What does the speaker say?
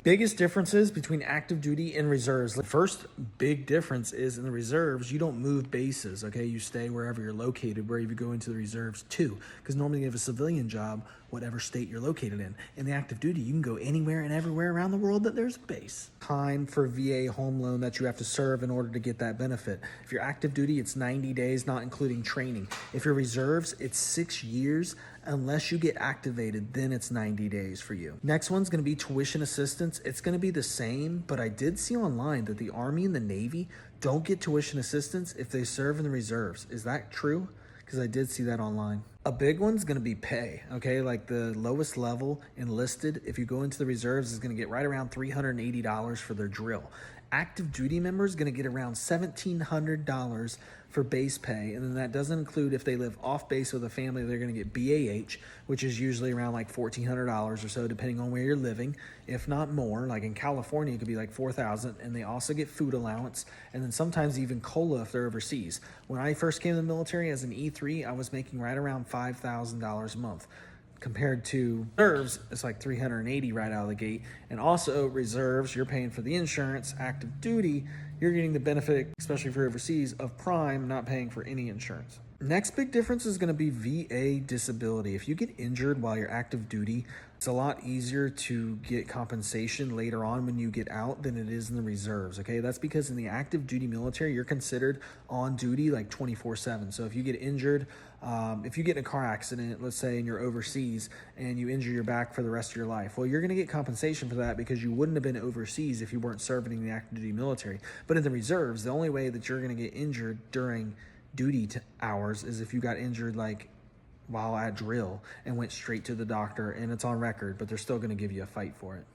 Biggest differences between active duty and reserves. The first big difference is in the reserves, you don't move bases, okay? You stay wherever you're located, where you go into the reserves too. Because normally you have a civilian job, whatever state you're located in. In the active duty, you can go anywhere and everywhere around the world that there's a base. Time for VA home loan that you have to serve in order to get that benefit. If you're active duty, it's 90 days, not including training. If you're reserves, it's 6 years. Unless you get activated, then it's 90 days for you. Next one's gonna be tuition assistance. It's gonna be the same, but I did see online that the Army and the Navy don't get tuition assistance if they serve in the reserves. Is that true? Because I did see that online. A big one's gonna be pay, okay? Like the lowest level enlisted, if you go into the reserves, is gonna get right around $380 for their drill. Active duty members gonna get around $1,700 for base pay, and then that doesn't include if they live off base with a family, they're gonna get BAH, which is usually around like $1,400 or so, depending on where you're living, if not more. Like in California, it could be like $4,000, and they also get food allowance, and then sometimes even COLA if they're overseas. When I first came to the military as an E3, I was making right around $5,000 a month. Compared to reserves, it's like 380 right out of the gate. And also reserves, you're paying for the insurance. Active duty, you're getting the benefit, especially if you're overseas, of prime, not paying for any insurance. Next big difference is going to be VA disability. If you get injured while you're active duty, it's a lot easier to get compensation later on when you get out than it is in the reserves, okay? That's because in the active duty military, you're considered on duty like 24/7. So if you get injured, if you get in a car accident, let's say, and you're overseas and you injure your back for the rest of your life, well, you're going to get compensation for that because you wouldn't have been overseas if you weren't serving in the active duty military. But in the reserves, the only way that you're going to get injured during duty hours is if you got injured like while at drill and went straight to the doctor, and it's on record, but they're still going to give you a fight for it.